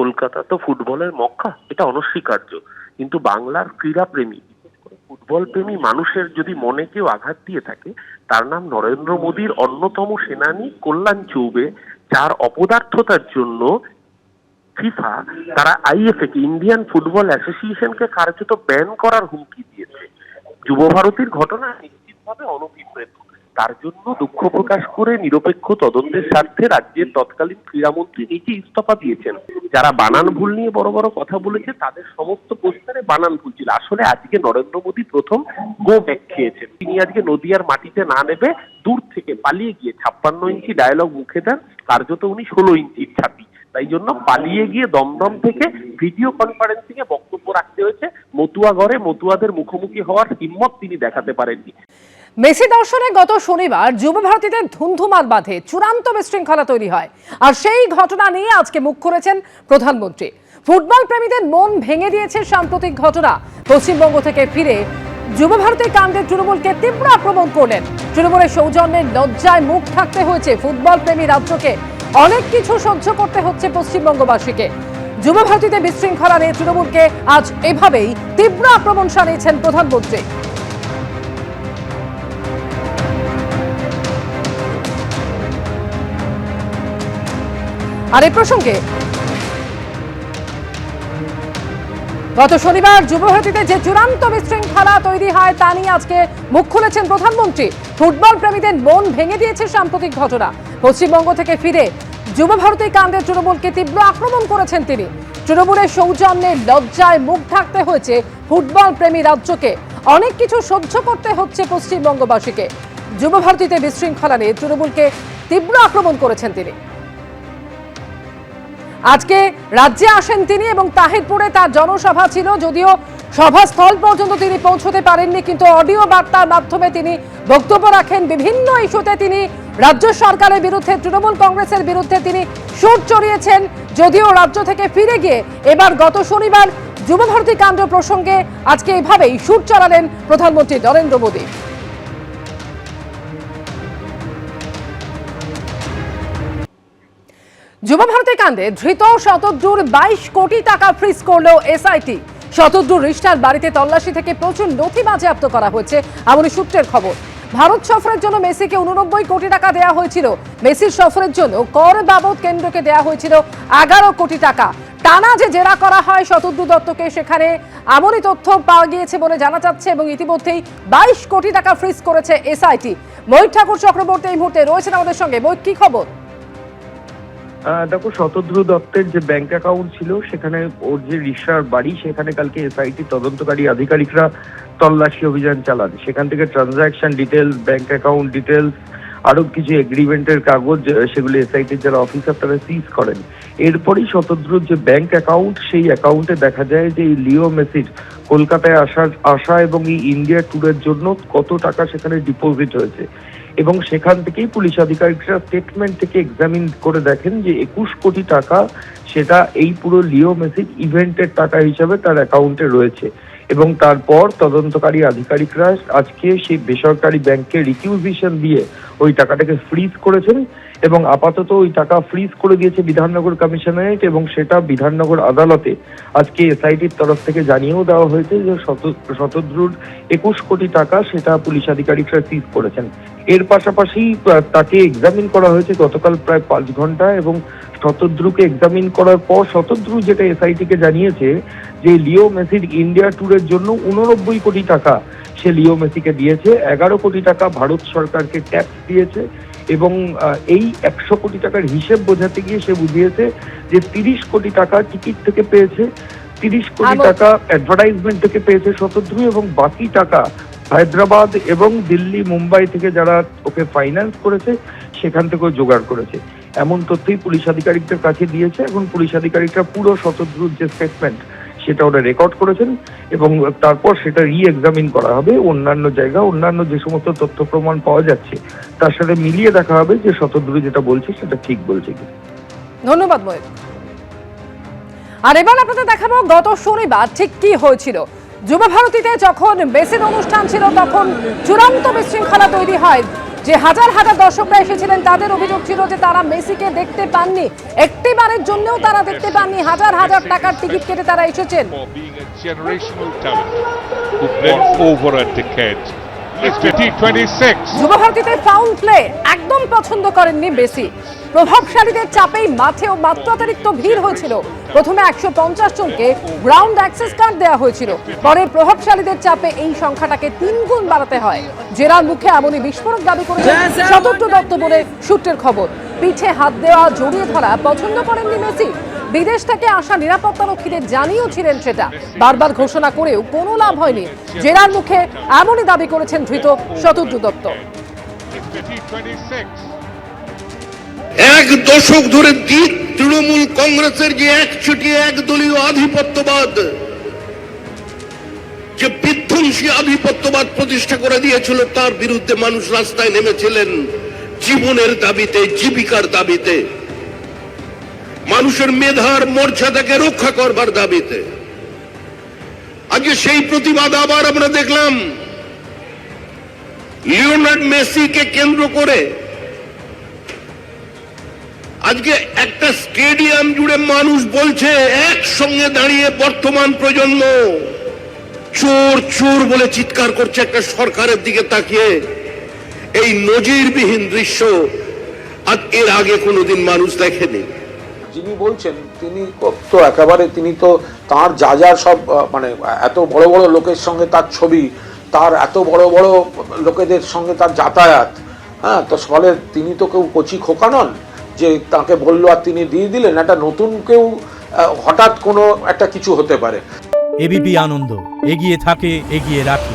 কলকাতা তো ফুটবলের মক্কা, এটা অনস্বীকার্য। কিন্তু বাংলার ক্রীড়াপ্রেমী, বিশেষ করে ফুটবল প্রেমী মানুষের যদি মনে কেউ আঘাত দিয়ে থাকে, তার নাম নরেন্দ্র মোদীর অন্যতম সেনানী কল্যাণ চৌবে, যার অপদার্থতার জন্য ফিফা তারা আইএফএ কে, ইন্ডিয়ান ফুটবল অ্যাসোসিয়েশনকে কার্যত ব্যান করার হুমকি দিয়েছে। যুব ভারতীর ঘটনা নিশ্চিতভাবে অনভিপ্রেত। তার জন্য দুঃখ প্রকাশ করে নিরপেক্ষ তদন্তের স্বার্থে রাজ্যের তৎকালীন ক্রীড়ামন্ত্রী নিজে ইস্তফা দিয়েছেন। যারা বানান ভুল নিয়ে বড় বড় কথা বলেছে তাদের সমস্ত পোস্টারে বানান ভুল ছিল। আসলে আজকে নরেন্দ্র মোদী প্রথম গো ব্যাক খেয়েছেন। তিনি আজকে নদিয়ার মাটিতে না নেবে দূর থেকে পালিয়ে গিয়ে 56 ইঞ্চি ডায়লগ মুখে দেন, কার্যত উনি 16 ইঞ্চির ছাতি। তাই জন্য পালিয়ে গিয়ে দমদম থেকে ভিডিও কনফারেন্সিং এ বক্তব্য রাখতে হয়েছে। মতুয়া ঘরে মতুয়াদের মুখোমুখি হওয়ার হিম্মত তিনি দেখাতে পারেননি। মেসি দর্শনে গত শনিবার যুব ভারতীতে ধুন্ধুমার বাঁধে চূড়ান্ত বিশৃঙ্খলা তৈরি হয়, আর সেই ঘটনা নিয়ে আজকে মুখ খুলেছেন প্রধানমন্ত্রী। ফুটবল প্রেমীদের মন ভেঙে দিয়েছে সাম্প্রতিক ঘটনা। পশ্চিমবঙ্গ থেকে ফিরে যুব ভারতীর কাণ্ডে তৃণমূলকে তীব্র আক্রমণ করলেন। তৃণমূলের সৌজন্যের লজ্জায় মুখ থাকতে হয়েছে ফুটবল প্রেমী রাজ্যকে, অনেক কিছু সহ্য করতে হচ্ছে পশ্চিমবঙ্গবাসীকে। যুব ভারতীতে বিশৃঙ্খলা নিয়ে তৃণমূলকে আজ এভাবেই তীব্র আক্রমণ শানিয়েছেন প্রধানমন্ত্রী। আর এই প্রসঙ্গে গত শনিবার যুব ভারতীতে যে চূড়ান্ত বিশৃঙ্খলা তৈরি হয় তা নিয়ে আজকে মুখ খুলেছেন প্রধানমন্ত্রী। ফুটবল প্রেমীদের মন ভেঙে দিয়েছে সাম্প্রতিক ঘটনা। পশ্চিমবঙ্গ থেকে ফিরে যুব ভারতী কাণ্ডে তৃণমূলকে তীব্র আক্রমণ করেছেন তিনি। তৃণমূলের সৌজন্যে লজ্জায় মুখ ঢাকতে হয়েছে ফুটবল প্রেমী রাজ্যকে, অনেক কিছু সহ্য করতে হচ্ছে পশ্চিমবঙ্গবাসীকে। যুব ভারতীতে বিশৃঙ্খলা নিয়ে তৃণমূলকে তীব্র আক্রমণ করেছেন তিনি। আজকে রাজ্যে আসেন তিনি এবং তাহিরপুরে তার জনসভা ছিল। যদিও সভাস্থল পর্যন্ত তিনি পৌঁছতে পারেননি, কিন্তু অডিও বার্তার মাধ্যমে তিনি বক্তব্য রাখেন। বিভিন্ন ইস্যুতে তিনি রাজ্য সরকারের বিরুদ্ধে, তৃণমূল কংগ্রেসের বিরুদ্ধে তিনি সুর চড়িয়েছেন। যদিও রাজ্য থেকে ফিরে গিয়ে এবার গত শনিবার যুব ভারতী কাণ্ড প্রসঙ্গে আজকে এভাবেই সুর চড়ালেন প্রধানমন্ত্রী নরেন্দ্র মোদী। যুব ভারতী কাণ্ডে ধৃত শতদ্রুর 22 কোটি টাকা ফ্রিজ করল এসআইটি। শতদ্রুর রিষ্টার বাড়িতে তল্লাশি থেকে প্রচুর নথি বাজেয়াপ্ত করা হয়েছে, এমনই সূত্রের খবর। ভারত সফরের জন্য মেসিকে 89 কোটি টাকা দেওয়া হয়েছিল। মেসির সফরের জন্য কর বাবদ কেন্দ্রকে দেওয়া হয়েছিল 11 কোটি টাকা। টানা যে জেরা করা হয় শতদ্রু দত্তকে, সেখানে এমনই তথ্য পাওয়া গিয়েছে বলে জানা যাচ্ছে এবং ইতিমধ্যেই 22 কোটি টাকা ফ্রিজ করেছে এসআইটি। মৈক ঠাকুর চক্রবর্তী এই মুহূর্তে রয়েছেন আমাদের সঙ্গে। মৈক, কি খবর? দেখো, শতদ্রু দত্তের যে ব্যাংক অ্যাকাউন্ট ছিল সেখানে ওর যে রিসার বাড়ি, সেখানে কালকে এসআইটি তদন্তকারী আধিকারিকরা তল্লাশি অভিযান চালান। সেখান থেকে transaction details, bank account details, আরো কিছু এগ্রিমেন্টের কাগজ, সেগুলো এসআইটির যারা অফিসার তারা সিজ করেন। এরপরই শতদ্রুর যে ব্যাংক অ্যাকাউন্ট, সেই অ্যাকাউন্টে দেখা যায় যে এই লিও মেসির কলকাতায় আসা এবং এই ইন্ডিয়া ট্যুরের জন্য কত টাকা সেখানে ডিপোজিট হয়েছে। এবং সেখান থেকেই পুলিশ আধিকারিকরা স্টেটমেন্ট থেকে এক্সামিন করে দেখেন যে 21 কোটি টাকা সেটা এই পুরো লিও মেসির ইভেন্টের টাকা হিসাবে তার অ্যাকাউন্টে রয়েছে। এবং তারপর তদন্তকারী আধিকারিকরা আজকে সেই বেসরকারি ব্যাংকে রিকিউজিশন দিয়ে ওই টাকাটাকে ফ্রিজ করেছেন এবং আপাতত ওই টাকা ফ্রিজ করে দিয়েছে বিধাননগর কমিশনারেট, এবং সেটা বিধাননগর আদালতে আজকে এসআইটির তরফ থেকে জানিয়েও দেওয়া হয়েছে যে শতদ্রুর 21 কোটি টাকা সেটা পুলিশ আধিকারিকরা সিজ করেছেন। এর পাশাপাশি তাকে এক্সামিন করা হয়েছে গতকাল প্রায় 5 ঘন্টা, এবং শতদ্রুকে এক্সামিন করার পর শতদ্রু যেটা এসআইটিকে জানিয়েছে যে লিও মেসির ইন্ডিয়া ট্যুরের জন্য 89 কোটি টাকা সে লিও মেসিকে দিয়েছে, 11 কোটি টাকা ভারত সরকারকে ট্যাক্স দিয়েছে, এবং এই 100 কোটি টাকার হিসেব বোঝাতে গিয়ে সে বুঝিয়েছে যে 30 কোটি টাকা টিকিট থেকে পেয়েছে, 30 কোটি টাকা অ্যাডভার্টাইজমেন্ট থেকে পেয়েছে শতদ্রু, এবং বাকি টাকা হায়দ্রাবাদ এবং দিল্লি, মুম্বাই থেকে যারা ওকে ফাইন্যান্স করেছে সেখান থেকেও জোগাড় করেছে। এমন তথ্যই পুলিশ আধিকারিকদের কাছে দিয়েছে। এখন পুলিশ আধিকারিকরা পুরো শতদ্রুর যে স্টেটমেন্ট সেটা ওরা রেকর্ড করেছেন এবং তারপর সেটা রি-এক্সামিন করা হবে। অন্যান্য যে সমস্ত তথ্য প্রমাণ পাওয়া যাচ্ছে তার সাথে মিলিয়ে দেখা হবে যে শতদ্রু যেটা বলছে সেটা ঠিক বলছে কি। ধন্যবাদ মৈক। আর এবার আপনাদের দেখাবো গত শনিবার ঠিক কি হয়েছিল। যুব ভারতীতে যখন মেসির অনুষ্ঠান ছিল তখন চূড়ান্ত বিশৃঙ্খলা তৈরি হয়। যে হাজার হাজার দর্শকরা এসেছিলেন তাদের অভিযোগ ছিল যে তারা মেসিকে দেখতে পাননি, একটিবারের জন্যও তারা দেখতে পাননি। হাজার হাজার টাকার টিকিট কেটে তারা এসেছেন। For being a generational talent who blends over a decade. It's 2026. যুবভারতীতে ফাউল প্লে একদম পছন্দ করেননি মেসি। প্রভাবশালীদের চাপেই মাঠেও মাত্রাতিরিক্ত ভিড় হয়েছিল। প্রথমে 150 জনকে গ্রাউন্ড অ্যাক্সেস কার্ড দেওয়া হয়েছিল, পরে প্রভাবশালীদের চাপে এই সংখ্যাটাকে 3 গুণ বাড়াতে হয়। জেরার মুখে এমনই বিস্ফোরক দাবি করেছেন শতদ্রু দত্ত বলে সূত্রের খবর। পিঠে হাত দেওয়া, জড়িয়ে ধরা পছন্দ করেননি মেসি। বিদেশ থেকে আসা নিরাপত্তারক্ষীদের জানিয়েছিলেন সেটা, বারবার ঘোষণা করেও কোনো লাভ হয়নি। জেরার মুখে এমনই দাবি করেছেন ধৃত শতদ্রু দত্ত। It's 2026. এক দশক ধরে তৃণমূল কংগ্রেসের যে একচেটিয়া একদলীয় আধিপত্যবাদ, যে বিধ্বংসী আধিপত্যবাদ প্রতিষ্ঠা করে দিয়েছিল, তার বিরুদ্ধে মানুষ রাস্তায় নেমেছিলেন জীবনের দাবিতে, জীবিকার দাবিতে, মানুষের মেধার মর্যাদাকে রক্ষা করবার দাবিতে। আজকে সেই প্রতিবাদ আবার আমরা দেখলাম লিওনার্ড মেসিকে কেন্দ্র করে। আজকে একটা স্টেডিয়াম জুড়ে মানুষ বলছে একসঙ্গে দাঁড়িয়ে, বর্তমান প্রজন্ম চোর চোর বলে চিৎকার করছে একটা সরকারের দিকে তাকিয়ে। এই নজিরবিহীন দৃশ্য আজ এর আগে কোনোদিন মানুষ দেখেনি। যিনি বলছেন তিনি তো একেবারে, তিনি তো তার যা যা সব মানে এত বড় বড় লোকের সঙ্গে তার ছবি, তার এত বড় বড় লোকেদের সঙ্গে তার যাতায়াত, হ্যাঁ, তো ফলে তিনি তো কেউ কচি খোকা নন যে তাকে বললো আর তিনি দিয়ে দিলেন। একটা নতুন কেউ হঠাৎ কোনো একটা কিছু হতে পারে। এবিপি আনন্দ, এগিয়ে থাকে, এগিয়ে রাখে।